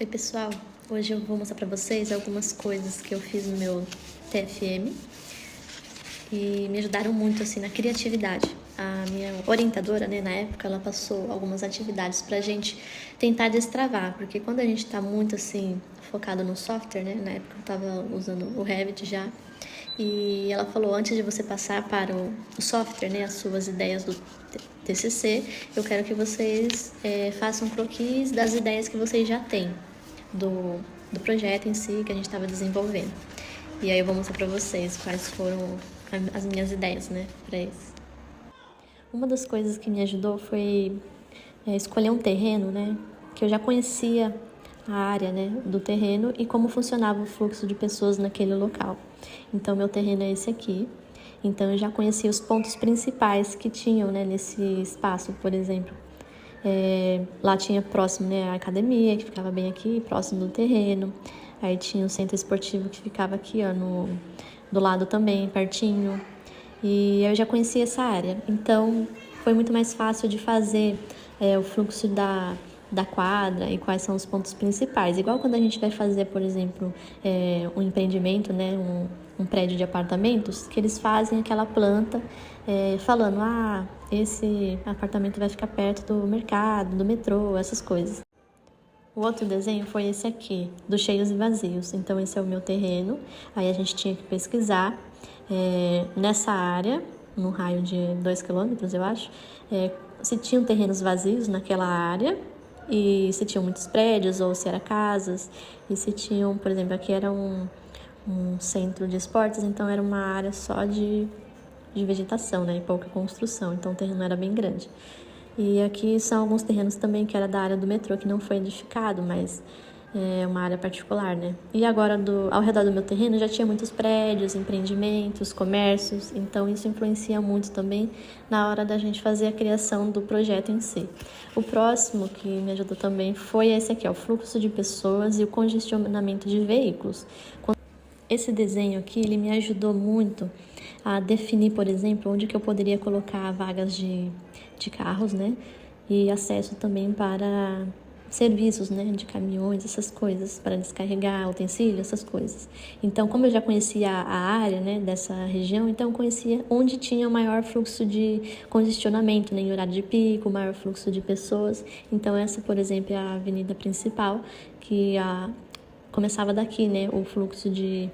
Oi pessoal, hoje eu vou mostrar para vocês algumas coisas que eu fiz no meu TFM e me ajudaram muito assim na criatividade. A minha orientadora, né, na época, ela passou algumas atividades pra gente tentar destravar, porque quando a gente tá muito assim focado no software, né, na época eu tava usando o Revit já, e ela falou, antes de você passar para o software, né, as suas ideias do TCC, eu quero que vocês façam croquis das ideias que vocês já têm do projeto em si que a gente estava desenvolvendo. E aí eu vou mostrar para vocês quais foram as minhas ideias, né, para isso. Uma das coisas que me ajudou foi escolher um terreno, né, que eu já conhecia a área, né, do terreno e como funcionava o fluxo de pessoas naquele local. Então, meu terreno é esse aqui. Então, eu já conhecia os pontos principais que tinham, né, nesse espaço, por exemplo. Lá tinha próximo, né, a academia, que ficava bem aqui, próximo do terreno. Aí tinha o centro esportivo que ficava aqui, ó, do lado também, pertinho. E eu já conhecia essa área. Então, foi muito mais fácil de fazer o fluxo da quadra e quais são os pontos principais. Igual quando a gente vai fazer, por exemplo, um empreendimento, né, um prédio de apartamentos, que eles fazem aquela planta falando, esse apartamento vai ficar perto do mercado, do metrô, essas coisas. O outro desenho foi esse aqui, dos cheios e vazios. Então, esse é o meu terreno. Aí a gente tinha que pesquisar nessa área, num raio de 2 quilômetros, eu acho, se tinham terrenos vazios naquela área e se tinham muitos prédios ou se eram casas. E se tinham, por exemplo, aqui era um centro de esportes, então era uma área só de vegetação, né, e pouca construção. Então o terreno era bem grande. E aqui são alguns terrenos também que era da área do metrô, que não foi edificado, mas é uma área particular, né? E agora, ao redor do meu terreno, já tinha muitos prédios, empreendimentos, comércios, então isso influencia muito também na hora da gente fazer a criação do projeto em si. O próximo que me ajudou também foi esse aqui, ó, o fluxo de pessoas e o congestionamento de veículos. Esse desenho aqui, ele me ajudou muito a definir, por exemplo, onde que eu poderia colocar vagas de carros, né? E acesso também para serviços, né? De caminhões, essas coisas, para descarregar utensílios, essas coisas. Então, como eu já conhecia a área, né, dessa região, então eu conhecia onde tinha o maior fluxo de congestionamento, né, em horário de pico, o maior fluxo de pessoas. Então, essa, por exemplo, é a avenida principal, que começava daqui, né, o fluxo de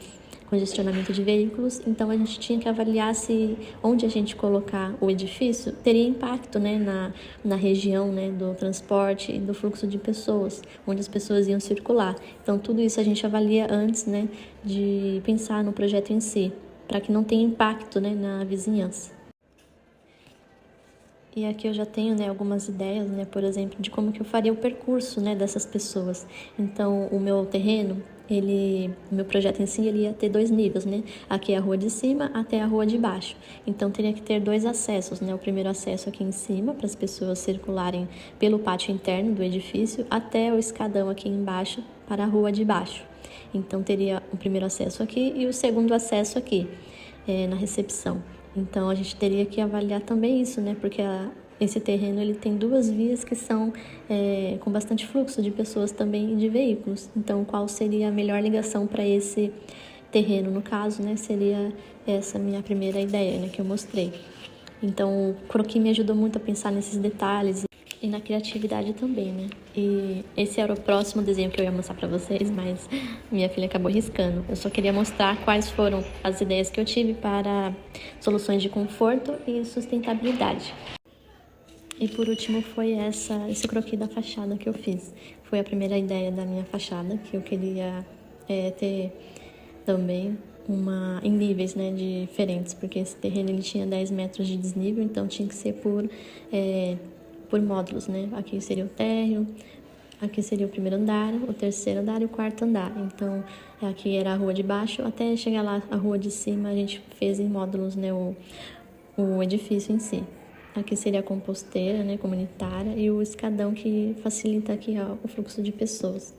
congestionamento de veículos, então a gente tinha que avaliar se onde a gente colocar o edifício teria impacto, né, na região, né, do transporte e do fluxo de pessoas, onde as pessoas iam circular. Então tudo isso a gente avalia antes, né, de pensar no projeto em si, para que não tenha impacto, né, na vizinhança. E aqui eu já tenho, né, algumas ideias, né, por exemplo, de como que eu faria o percurso, né, dessas pessoas. Então, o meu terreno, o meu projeto em si, ele ia ter 2 níveis, né? Aqui é a rua de cima até a rua de baixo. Então, teria que ter 2 acessos, né? O primeiro acesso aqui em cima, para as pessoas circularem pelo pátio interno do edifício, até o escadão aqui embaixo, para a rua de baixo. Então, teria o primeiro acesso aqui e o segundo acesso aqui, na recepção. Então, a gente teria que avaliar também isso, né? Porque esse terreno ele tem 2 vias que são com bastante fluxo de pessoas também e de veículos. Então, qual seria a melhor ligação para esse terreno? No caso, né? Seria essa minha primeira ideia, né? Que eu mostrei. Então, o croquis me ajudou muito a pensar nesses detalhes e na criatividade também, né? E esse era o próximo desenho que eu ia mostrar pra vocês, mas minha filha acabou riscando. Eu só queria mostrar quais foram as ideias que eu tive para soluções de conforto e sustentabilidade. E por último foi esse croquis da fachada que eu fiz. Foi a primeira ideia da minha fachada, que eu queria ter também em níveis, né, diferentes, porque esse terreno ele tinha 10 metros de desnível, então tinha que ser por módulos, né? Aqui seria o térreo, aqui seria o primeiro andar, o terceiro andar e o quarto andar. Então, aqui era a rua de baixo, até chegar lá, a rua de cima, a gente fez em módulos, né, o edifício em si. Aqui seria a composteira, né, comunitária, e o escadão que facilita aqui, ó, o fluxo de pessoas.